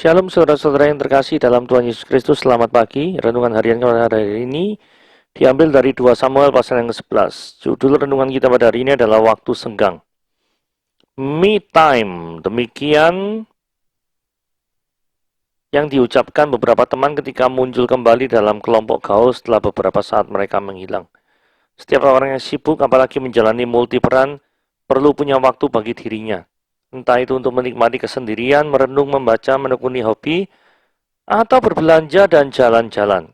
Shalom saudara-saudara yang terkasih dalam Tuhan Yesus Kristus, selamat pagi. Renungan harian kita pada hari ini diambil dari 2 Samuel pasal yang ke-11. Judul renungan kita pada hari ini adalah waktu senggang. Me time. Demikian yang diucapkan beberapa teman ketika muncul kembali dalam kelompok gaul setelah beberapa saat mereka menghilang. Setiap orang yang sibuk, apalagi menjalani multi peran, perlu punya waktu bagi dirinya. Entah itu untuk menikmati kesendirian, merenung, membaca, menekuni hobi, atau berbelanja dan jalan-jalan.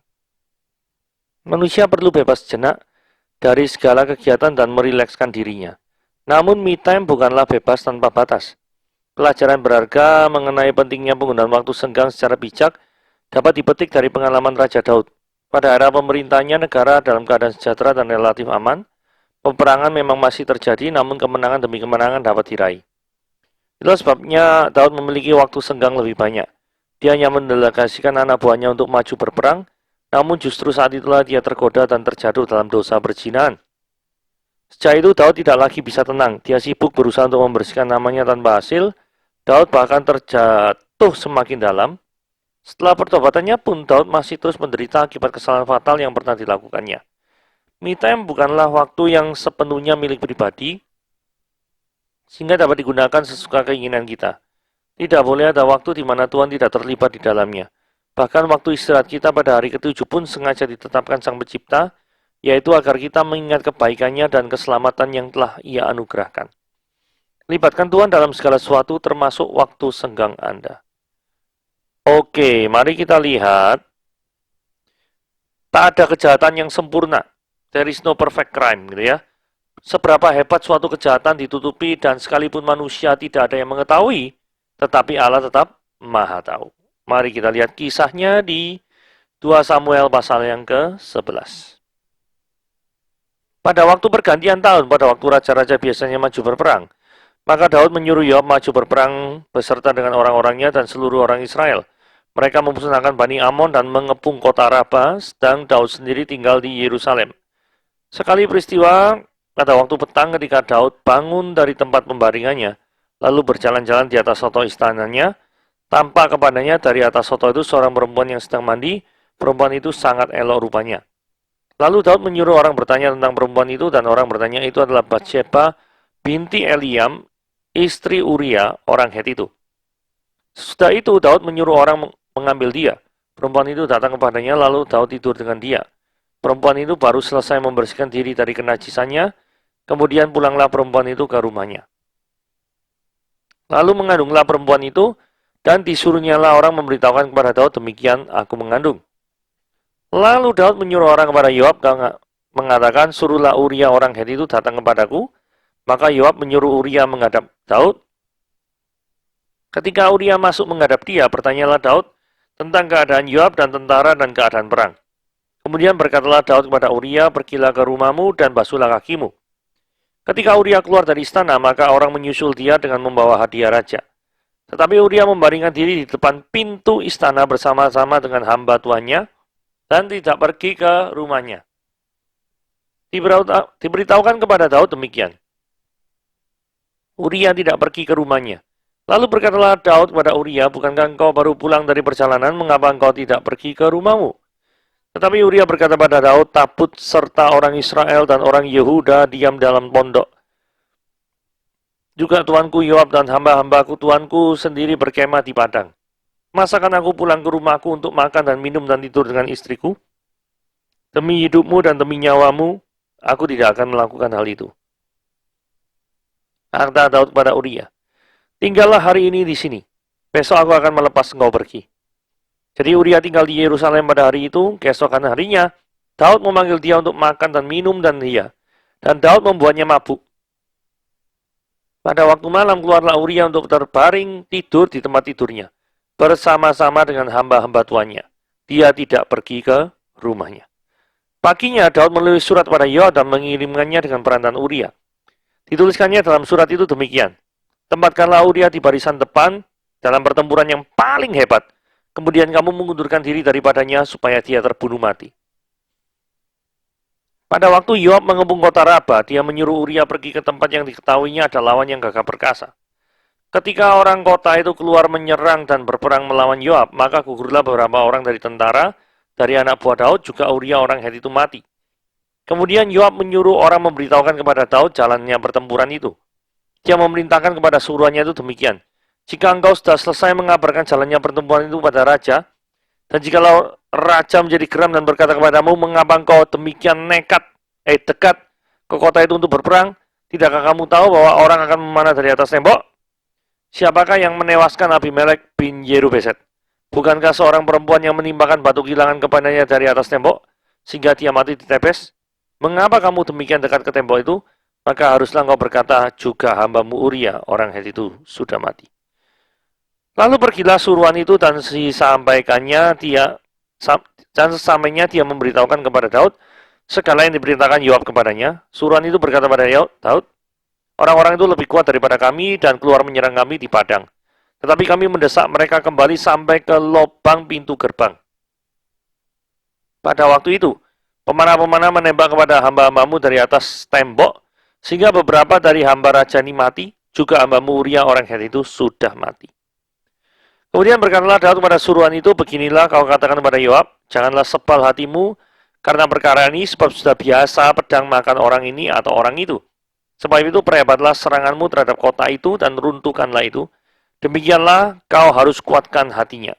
Manusia perlu bebas jenak dari segala kegiatan dan merilekskan dirinya. Namun me time bukanlah bebas tanpa batas. Pelajaran berharga mengenai pentingnya penggunaan waktu senggang secara bijak dapat dipetik dari pengalaman Raja Daud. Pada era pemerintahnya, negara dalam keadaan sejahtera dan relatif aman. Peperangan memang masih terjadi, namun kemenangan demi kemenangan dapat diraih. Itulah sebabnya Daud memiliki waktu senggang lebih banyak. Dia hanya mendelegasikan anak buahnya untuk maju berperang, namun justru saat itulah dia tergoda dan terjatuh dalam dosa perzinahan. Sejak itu Daud tidak lagi bisa tenang. Dia sibuk berusaha untuk membersihkan namanya tanpa hasil. Daud bahkan terjatuh semakin dalam. Setelah pertobatannya pun Daud masih terus menderita akibat kesalahan fatal yang pernah dilakukannya. Me time bukanlah waktu yang sepenuhnya milik pribadi, sehingga dapat digunakan sesuka keinginan kita. Tidak boleh ada waktu di mana Tuhan tidak terlibat di dalamnya. Bahkan waktu istirahat kita pada hari ke-7 pun sengaja ditetapkan Sang Pencipta, yaitu agar kita mengingat kebaikannya dan keselamatan yang telah Ia anugerahkan. Libatkan Tuhan dalam segala sesuatu termasuk waktu senggang Anda. Oke, mari kita lihat. Tak ada kejahatan yang sempurna. There is no perfect crime, gitu ya. Seberapa hebat suatu kejahatan ditutupi dan sekalipun manusia tidak ada yang mengetahui, tetapi Allah tetap Maha Tahu. Mari kita lihat kisahnya di 2 Samuel pasal yang ke-11. Pada waktu pergantian tahun, pada waktu raja-raja biasanya maju berperang, maka Daud menyuruh Yoab maju berperang beserta dengan orang-orangnya dan seluruh orang Israel. Mereka memusnahkan Bani Amon dan mengepung kota Raba, sedang Daud sendiri tinggal di Yerusalem. Sekali peristiwa, pada waktu petang ketika Daud bangun dari tempat pembaringannya, lalu berjalan-jalan di atas soto istananya, tampak kepadanya dari atas soto itu seorang perempuan yang sedang mandi. Perempuan itu sangat elok rupanya. Lalu Daud menyuruh orang bertanya tentang perempuan itu, dan orang bertanya itu adalah Batsheba binti Eliam, istri Uria, orang Het itu. Sesudah itu Daud menyuruh orang mengambil dia. Perempuan itu datang kepadanya, lalu Daud tidur dengan dia. Perempuan itu baru selesai membersihkan diri dari kenajisannya, kemudian pulanglah perempuan itu ke rumahnya. Lalu mengandunglah perempuan itu, dan disuruhnyalah orang memberitahukan kepada Daud, demikian aku mengandung. Lalu Daud menyuruh orang kepada Yoab, mengatakan, suruhlah Uria orang Het itu datang kepadaku. Maka Yoab menyuruh Uria menghadap Daud. Ketika Uria masuk menghadap dia, bertanyalah Daud tentang keadaan Yoab dan tentara dan keadaan perang. Kemudian berkatalah Daud kepada Uria, pergilah ke rumahmu dan basuhlah kakimu. Ketika Uria keluar dari istana, maka orang menyusul dia dengan membawa hadiah raja. Tetapi Uria membaringkan diri di depan pintu istana bersama-sama dengan hamba tuannya dan tidak pergi ke rumahnya. Diberitahukan kepada Daud demikian. Uria tidak pergi ke rumahnya. Lalu berkatalah Daud kepada Uria, bukankah engkau baru pulang dari perjalanan, mengapa engkau tidak pergi ke rumahmu? Tetapi Uria berkata pada Daud, Tabut serta orang Israel dan orang Yehuda diam dalam pondok. Juga tuanku Yoab dan hamba-hambaku tuanku sendiri berkemah di padang. Masakan aku pulang ke rumahku untuk makan dan minum dan tidur dengan istriku? Demi hidupmu dan demi nyawamu, aku tidak akan melakukan hal itu. Kata Daud kepada Uria, tinggallah hari ini di sini. Besok aku akan melepas engkau pergi. Jadi Uria tinggal di Yerusalem pada hari itu. Keesokan harinya, Daud memanggil dia untuk makan dan minum dan dia. Dan Daud membuatnya mabuk. Pada waktu malam keluarlah Uria untuk terbaring tidur di tempat tidurnya, bersama-sama dengan hamba-hamba tuannya. Dia tidak pergi ke rumahnya. Paginya Daud menulis surat pada Yoab dan mengirimkannya dengan perantaraan Uria. Dituliskannya dalam surat itu demikian. Tempatkanlah Uria di barisan depan dalam pertempuran yang paling hebat. Kemudian kamu mengundurkan diri daripadanya supaya dia terbunuh mati. Pada waktu Yoab mengepung kota Raba, dia menyuruh Uria pergi ke tempat yang diketahuinya ada lawan yang gagah perkasa. Ketika orang kota itu keluar menyerang dan berperang melawan Yoab, maka gugurlah beberapa orang dari tentara, dari anak buah Daud, juga Uria orang Het itu mati. Kemudian Yoab menyuruh orang memberitahukan kepada Daud jalannya pertempuran itu. Dia memerintahkan kepada suruhannya itu demikian. Jika engkau sudah selesai mengabarkan jalannya pertempuran itu pada raja, dan jikalau raja menjadi geram dan berkata kepadamu, mengapa engkau demikian dekat ke kota itu untuk berperang? Tidakkah kamu tahu bahwa orang akan memanah dari atas tembok? Siapakah yang menewaskan Abimelek bin Yerubeset? Bukankah seorang perempuan yang menimpakan batu gilangan kepadanya dari atas tembok, sehingga dia mati di tepes? Mengapa kamu demikian dekat ke tembok itu? Maka haruslah engkau berkata, juga hambamu Uria, orang Het itu, sudah mati. Lalu pergilah suruhan itu dan sesampainya dia memberitahukan kepada Daud segala yang diperintahkan Yoab kepadanya. Suruhan itu berkata pada Daud, orang-orang itu lebih kuat daripada kami dan keluar menyerang kami di padang. Tetapi kami mendesak mereka kembali sampai ke lubang pintu gerbang. Pada waktu itu, pemanah-pemanah menembak kepada hamba-hambamu dari atas tembok, sehingga beberapa dari hamba raja ini mati, juga hambamu Uria orang Het itu sudah mati. Kemudian berkatalah Daud kepada suruhan itu, beginilah kau katakan kepada Yoab, janganlah sebal hatimu karena perkara ini, sebab sudah biasa pedang makan orang ini atau orang itu. Sebab itu perhebatlah seranganmu terhadap kota itu dan runtuhkanlah itu. Demikianlah kau harus kuatkan hatinya.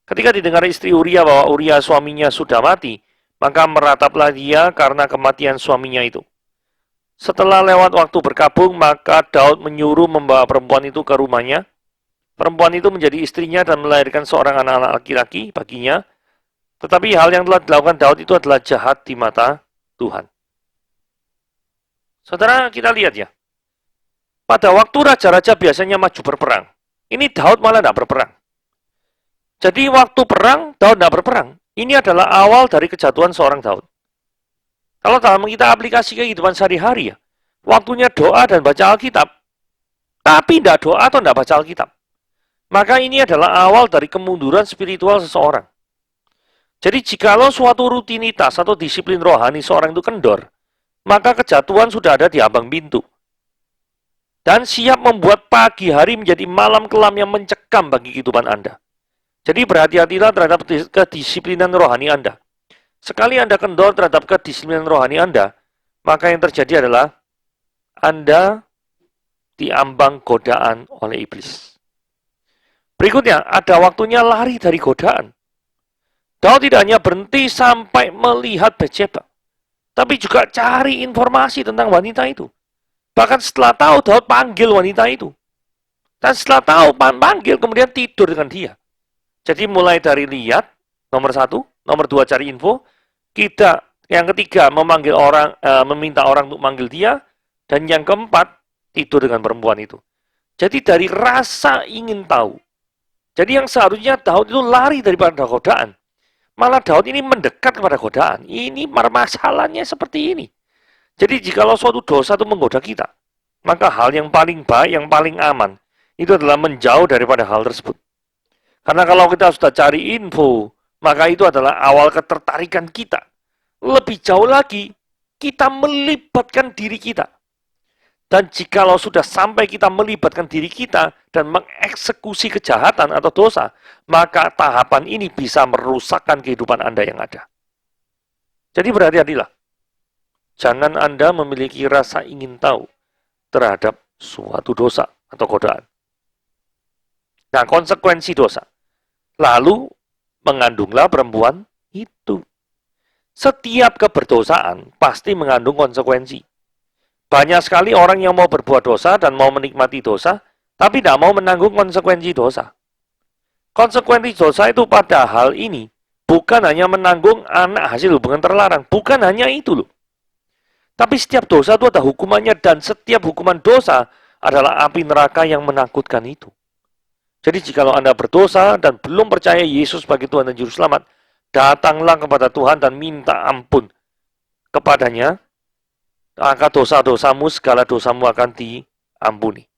Ketika didengar istri Uria bahwa Uria suaminya sudah mati, maka merataplah dia karena kematian suaminya itu. Setelah lewat waktu berkabung, maka Daud menyuruh membawa perempuan itu ke rumahnya. Perempuan itu menjadi istrinya dan melahirkan seorang anak-anak laki-laki baginya. Tetapi hal yang telah dilakukan Daud itu adalah jahat di mata Tuhan. Saudara, kita lihat ya. Pada waktu raja-raja biasanya maju berperang. Ini Daud malah tidak berperang. Jadi waktu perang, Daud tidak berperang. Ini adalah awal dari kejatuhan seorang Daud. Kalau dalam kita aplikasi kehidupan sehari-hari ya, waktunya doa dan baca Alkitab, tapi tidak doa atau tidak baca Alkitab. Maka ini adalah awal dari kemunduran spiritual seseorang. Jadi jikalau suatu rutinitas atau disiplin rohani seorang itu kendor, maka kejatuhan sudah ada di ambang pintu. Dan siap membuat pagi hari menjadi malam kelam yang mencekam bagi kehidupan Anda. Jadi berhati-hatilah terhadap kedisiplinan rohani Anda. Sekali Anda kendor terhadap kedisiplinan rohani Anda, maka yang terjadi adalah Anda diambang godaan oleh iblis. Berikutnya, ada waktunya lari dari godaan. Daud tidak hanya berhenti sampai melihat Bathsheba, tapi juga cari informasi tentang wanita itu. Bahkan setelah tahu, Daud panggil wanita itu. Dan setelah tahu, panggil, kemudian tidur dengan dia. Jadi mulai dari lihat, nomor 1, nomor 2 cari info, yang ketiga memanggil orang, meminta orang untuk manggil dia, dan yang keempat tidur dengan perempuan itu. Jadi dari rasa ingin tahu. Jadi yang seharusnya Daud itu lari daripada godaan. Malah Daud ini mendekat kepada godaan. Ini masalahnya seperti ini. Jadi jikalau suatu dosa itu menggoda kita, maka hal yang paling baik, yang paling aman, itu adalah menjauh daripada hal tersebut. Karena kalau kita sudah cari info, maka itu adalah awal ketertarikan kita. Lebih jauh lagi, kita melibatkan diri kita. Dan jikalau sudah sampai kita melibatkan diri kita dan mengeksekusi kejahatan atau dosa, maka tahapan ini bisa merusakkan kehidupan Anda yang ada. Jadi berhati-hatilah. Jangan Anda memiliki rasa ingin tahu terhadap suatu dosa atau godaan. Nah, konsekuensi dosa. Lalu, mengandunglah perempuan itu. Setiap keberdosaan pasti mengandung konsekuensi. Banyak sekali orang yang mau berbuat dosa dan mau menikmati dosa, tapi tidak mau menanggung konsekuensi dosa. Konsekuensi dosa itu pada hal ini bukan hanya menanggung anak hasil hubungan terlarang, bukan hanya itu loh. Tapi setiap dosa itu ada hukumannya dan setiap hukuman dosa adalah api neraka yang menakutkan itu. Jadi jikalau Anda berdosa dan belum percaya Yesus sebagai Tuhan dan Juru Selamat, datanglah kepada Tuhan dan minta ampun kepadanya. Maka dosa-dosamu, segala dosamu akan diampuni.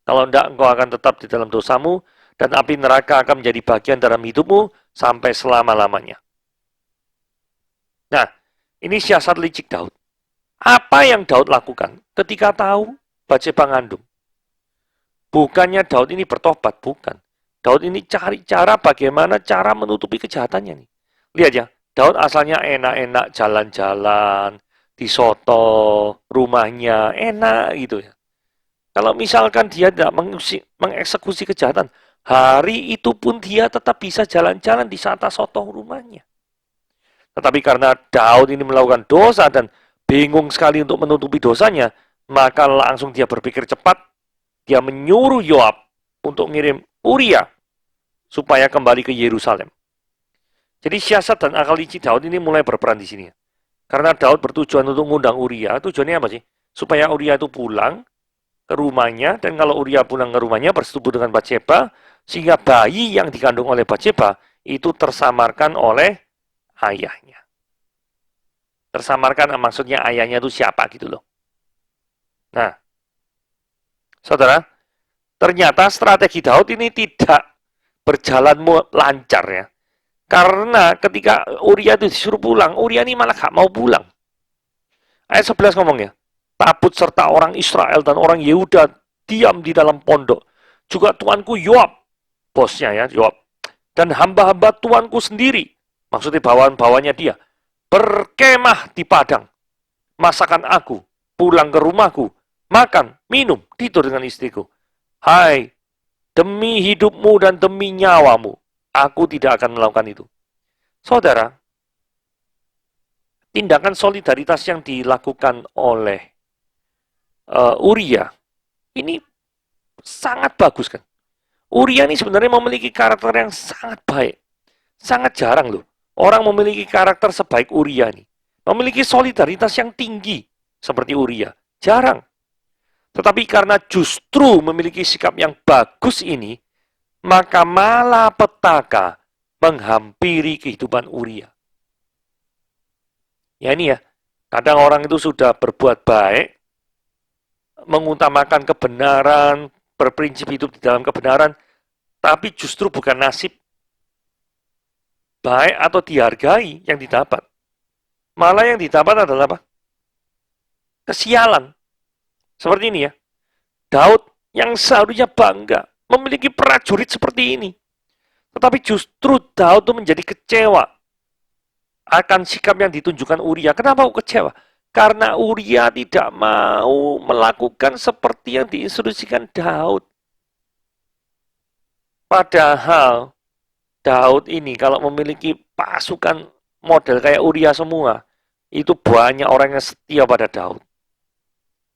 Kalau tidak, engkau akan tetap di dalam dosamu, dan api neraka akan menjadi bagian dalam hidupmu sampai selama-lamanya. Nah, ini siasat licik Daud. Apa yang Daud lakukan ketika tahu Bathsheba ngandung? Bukannya Daud ini bertobat, bukan. Daud ini cari cara bagaimana cara menutupi kejahatannya nih. Lihat ya, Daud asalnya enak-enak jalan-jalan, di soto, rumahnya enak gitu ya. Kalau misalkan dia tidak mengeksekusi kejahatan, hari itu pun dia tetap bisa jalan-jalan di Sata Soto rumahnya. Tetapi karena Daud ini melakukan dosa dan bingung sekali untuk menutupi dosanya, maka langsung dia berpikir cepat, dia menyuruh Yoab untuk ngirim Uria supaya kembali ke Yerusalem. Jadi siasat dan akal licik Daud ini mulai berperan di sini. Karena Daud bertujuan untuk mengundang Uria, tujuannya apa sih? Supaya Uria itu pulang ke rumahnya, dan kalau Uria pulang ke rumahnya bersetubuh dengan Batsheba, sehingga bayi yang dikandung oleh Batsheba itu tersamarkan oleh ayahnya. Tersamarkan maksudnya ayahnya itu siapa gitu loh. Nah, saudara, ternyata strategi Daud ini tidak berjalan lancar ya. Karena ketika Uria itu disuruh pulang, Uria ini malah gak mau pulang. Ayat 11 ngomong ya, Tabut serta orang Israel dan orang Yehuda diam di dalam pondok. Juga tuanku Yoab, bosnya ya, Yoab. Dan hamba-hamba tuanku sendiri, maksudnya bawahan-bawahannya dia, berkemah di padang. Masakan aku, pulang ke rumahku, makan, minum, tidur dengan istriku. Hai, demi hidupmu dan demi nyawamu, aku tidak akan melakukan itu. Saudara, tindakan solidaritas yang dilakukan oleh Uria ini sangat bagus kan. Uria ini sebenarnya memiliki karakter yang sangat baik. Sangat jarang loh orang memiliki karakter sebaik Uria ini. Memiliki solidaritas yang tinggi seperti Uria. Jarang. Tetapi karena justru memiliki sikap yang bagus ini, maka malapetaka menghampiri kehidupan Uria. Ya ini ya, kadang orang itu sudah berbuat baik, mengutamakan kebenaran, berprinsip hidup di dalam kebenaran, tapi justru bukan nasib baik atau dihargai yang didapat. Malah yang didapat adalah apa? Kesialan. Seperti ini ya. Daud yang seharusnya bangga memiliki prajurit seperti ini. Tetapi justru Daud itu menjadi kecewa akan sikap yang ditunjukkan Uria. Kenapa aku kecewa? Karena Uria tidak mau melakukan seperti yang diinstruksikan Daud. Padahal Daud ini kalau memiliki pasukan model kayak Uria semua, itu banyak orang yang setia pada Daud.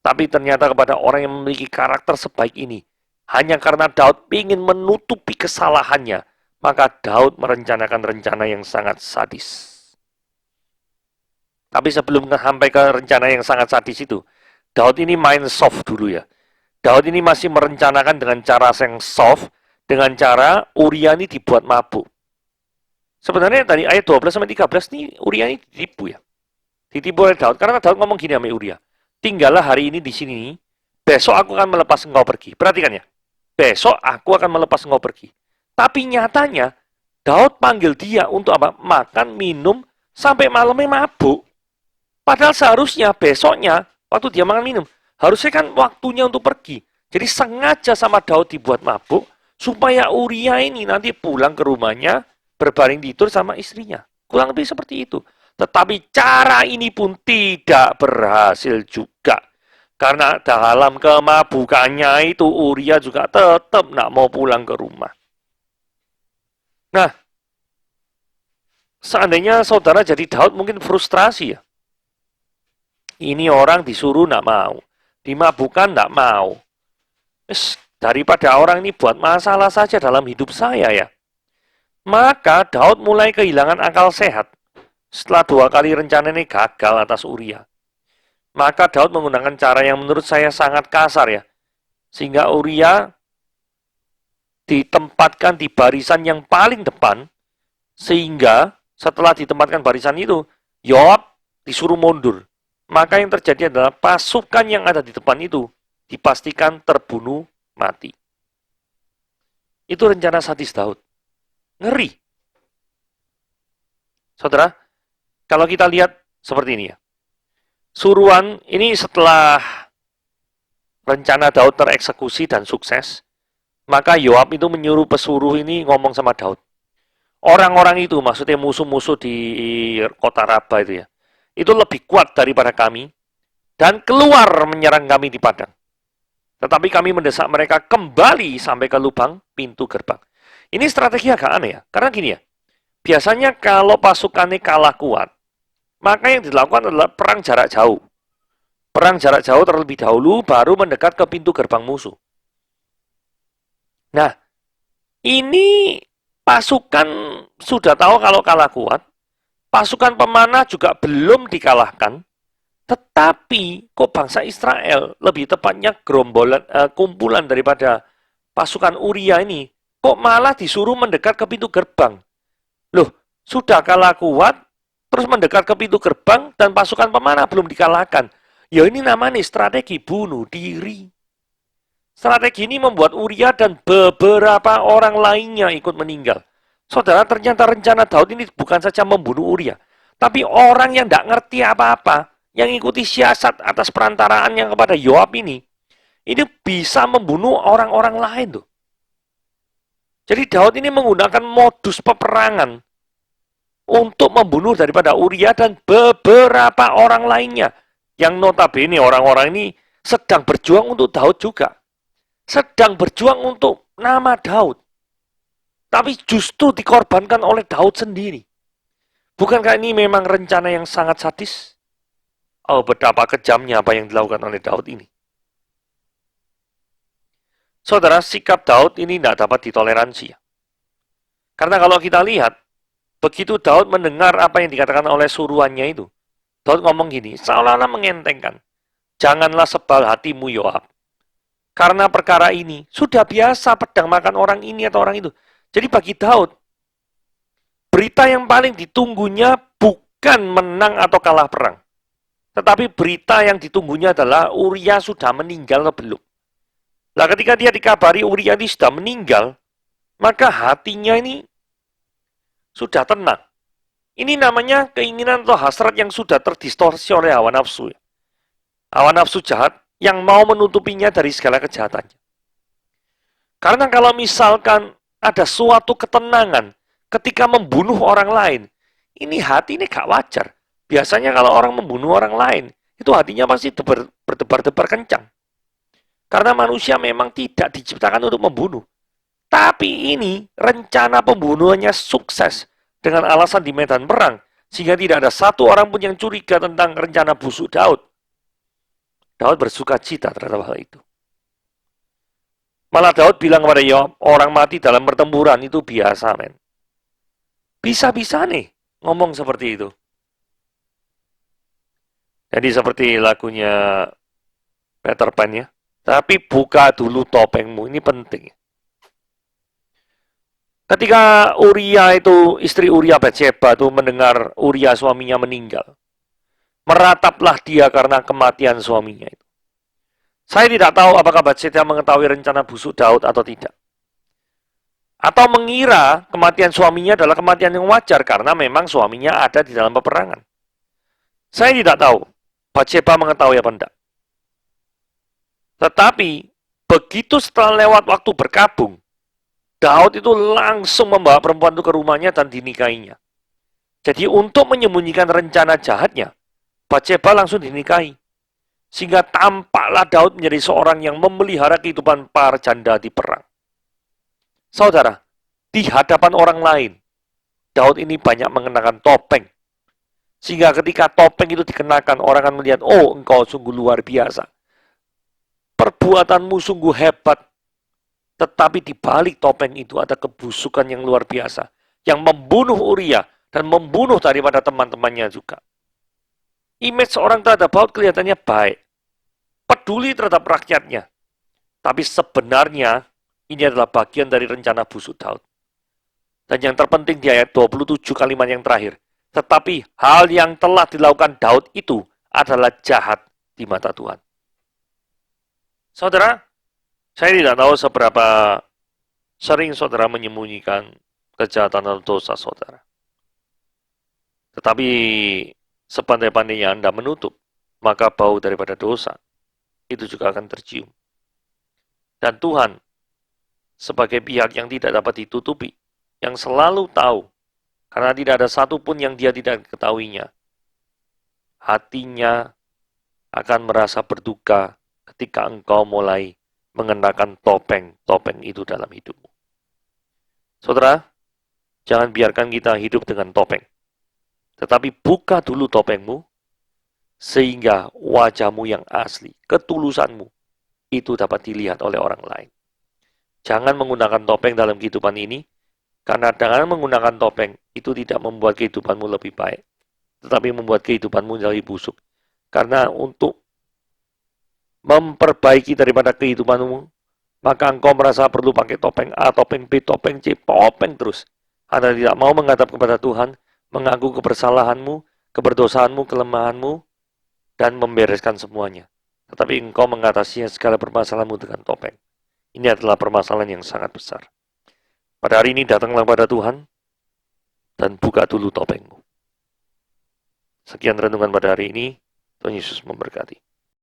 Tapi ternyata kepada orang yang memiliki karakter sebaik ini, hanya karena Daud ingin menutupi kesalahannya, maka Daud merencanakan rencana yang sangat sadis. Tapi sebelum sampai ke rencana yang sangat sadis itu, Daud ini main soft dulu ya. Daud ini masih merencanakan dengan cara yang soft, dengan cara Uria ini dibuat mabuk. Sebenarnya tadi ayat 12-13 ini Uria ini ditipu ya. Ditipu oleh Daud, karena Daud ngomong gini sama Uria, tinggallah hari ini di sini, besok aku akan melepas engkau pergi. Perhatikan ya, besok aku akan melepas engkau pergi. Tapi nyatanya, Daud panggil dia untuk apa? Makan, minum, sampai malamnya mabuk. Padahal seharusnya besoknya, waktu dia makan minum, harusnya kan waktunya untuk pergi. Jadi sengaja sama Daud dibuat mabuk, supaya Uria ini nanti pulang ke rumahnya, berbaring tidur sama istrinya. Kurang lebih seperti itu. Tetapi cara ini pun tidak berhasil juga. Karena dalam kemabukannya itu Uria juga tetap tidak mau pulang ke rumah. Nah, seandainya saudara jadi Daud mungkin frustrasi ya. Ini orang disuruh tidak mau, dimabukkan tidak mau. Daripada orang ini buat masalah saja dalam hidup saya ya. Maka Daud mulai kehilangan akal sehat. Setelah 2 kali rencana ini gagal atas Uria. Maka Daud menggunakan cara yang menurut saya sangat kasar ya. Sehingga Uria ditempatkan di barisan yang paling depan. Sehingga setelah ditempatkan barisan itu, Yoab disuruh mundur. Maka yang terjadi adalah pasukan yang ada di depan itu dipastikan terbunuh mati. Itu rencana sadis Daud. Ngeri. Saudara, kalau kita lihat seperti ini ya. Suruhan ini setelah rencana Daud tereksekusi dan sukses, Maka Yoab itu menyuruh pesuruh ini ngomong sama Daud. Orang-orang itu, maksudnya musuh-musuh di kota Raba itu ya, itu lebih kuat daripada kami dan keluar menyerang kami di padang. Tetapi kami mendesak mereka kembali sampai ke lubang pintu gerbang. Ini strategi agak aneh ya, karena gini ya, biasanya kalau pasukannya kalah kuat, maka yang dilakukan adalah perang jarak jauh. Perang jarak jauh terlebih dahulu, baru mendekat ke pintu gerbang musuh. Nah, ini pasukan sudah tahu kalau kalah kuat, pasukan pemanah juga belum dikalahkan, tetapi kok bangsa Israel, lebih tepatnya kumpulan daripada pasukan Uria ini, kok malah disuruh mendekat ke pintu gerbang. Loh, sudah kalah kuat, terus mendekat ke pintu gerbang, dan pasukan pemanah belum dikalahkan. Ya ini namanya strategi bunuh diri. Strategi ini membuat Uria dan beberapa orang lainnya ikut meninggal. Saudara, ternyata rencana Daud ini bukan saja membunuh Uria, tapi orang yang tidak ngerti apa-apa, yang ikuti siasat atas perantaraan yang kepada Yoab ini bisa membunuh orang-orang lain tuh. Jadi Daud ini menggunakan modus peperangan untuk membunuh daripada Uria dan beberapa orang lainnya. Yang notabene orang-orang ini sedang berjuang untuk Daud juga. Sedang berjuang untuk nama Daud. Tapi justru dikorbankan oleh Daud sendiri. Bukankah ini memang rencana yang sangat sadis? Oh, betapa kejamnya apa yang dilakukan oleh Daud ini. Saudara, sikap Daud ini tidak dapat ditoleransi. Karena kalau kita lihat, begitu Daud mendengar apa yang dikatakan oleh suruhannya itu, Daud ngomong gini, seolah-olah mengentengkan, janganlah sebal hatimu Yoab. Karena perkara ini, sudah biasa pedang makan orang ini atau orang itu. Jadi bagi Daud, berita yang paling ditunggunya bukan menang atau kalah perang. Tetapi berita yang ditunggunya adalah Uria sudah meninggal atau belum. Nah, ketika dia dikabari Uria ini sudah meninggal, maka hatinya ini sudah tenang. Ini namanya keinginan atau hasrat yang sudah terdistorsi oleh hawa nafsu. Hawa nafsu jahat yang mau menutupinya dari segala kejahatannya. Karena kalau misalkan ada suatu ketenangan ketika membunuh orang lain, ini hati ini gak wajar. Biasanya kalau orang membunuh orang lain, itu hatinya pasti berdebar-debar kencang. Karena manusia memang tidak diciptakan untuk membunuh. Tapi ini rencana pembunuhannya sukses dengan alasan di medan perang, sehingga tidak ada satu orang pun yang curiga tentang rencana busuk Daud. Daud bersuka cita terhadap hal itu. Malah Daud bilang kepada Yoab, orang mati dalam pertempuran itu biasa, men. Bisa-bisa nih ngomong seperti itu. Jadi seperti lagunya Peter Pan ya. Tapi buka dulu topengmu, ini penting. Ketika Uria itu, istri Uria Batseba itu mendengar Uria suaminya meninggal, merataplah dia karena kematian suaminya itu. Saya tidak tahu apakah Batseba mengetahui rencana busuk Daud atau tidak. Atau mengira kematian suaminya adalah kematian yang wajar karena memang suaminya ada di dalam peperangan. Saya tidak tahu Batseba mengetahui apa tidak. Tetapi begitu setelah lewat waktu berkabung, Daud itu langsung membawa perempuan itu ke rumahnya dan dinikahinya. Jadi untuk menyembunyikan rencana jahatnya, Batseba langsung dinikahi. Sehingga tampaklah Daud menjadi seorang yang memelihara kehidupan para janda di perang. Saudara, di hadapan orang lain, Daud ini banyak mengenakan topeng. Sehingga ketika topeng itu dikenakan, orang akan melihat, oh engkau sungguh luar biasa. Perbuatanmu sungguh hebat. Tetapi di balik topeng itu ada kebusukan yang luar biasa. Yang membunuh Uria dan membunuh daripada teman-temannya juga. Image seorang terhadap Daud kelihatannya baik. Peduli terhadap rakyatnya. Tapi sebenarnya ini adalah bagian dari rencana busuk Daud. Dan yang terpenting di ayat 27 kalimat yang terakhir. Tetapi hal yang telah dilakukan Daud itu adalah jahat di mata Tuhan. Saudara, saya tidak tahu seberapa sering saudara menyembunyikan kejahatan atau dosa saudara. Tetapi sepandai-pandainya Anda menutup, maka bau daripada dosa itu juga akan tercium. Dan Tuhan sebagai pihak yang tidak dapat ditutupi, yang selalu tahu, karena tidak ada satupun yang dia tidak ketahuinya. Hatinya akan merasa berduka ketika engkau mulai mengenakan topeng-topeng itu dalam hidupmu. Saudara, jangan biarkan kita hidup dengan topeng. Tetapi buka dulu topengmu, sehingga wajahmu yang asli, ketulusanmu, itu dapat dilihat oleh orang lain. Jangan menggunakan topeng dalam kehidupan ini, karena dengan menggunakan topeng, itu tidak membuat kehidupanmu lebih baik, tetapi membuat kehidupanmu lebih busuk. Karena untuk memperbaiki daripada kehidupanmu, maka engkau merasa perlu pakai topeng A, topeng B, topeng C, topeng terus. Anda tidak mau menghadap kepada Tuhan, mengaku kebersalahanmu, keberdosaanmu, kelemahanmu, dan membereskan semuanya. Tetapi engkau mengatasinya segala permasalahanmu dengan topeng. Ini adalah permasalahan yang sangat besar. Pada hari ini datanglah pada Tuhan, dan buka dulu topengmu. Sekian renungan pada hari ini, Tuhan Yesus memberkati.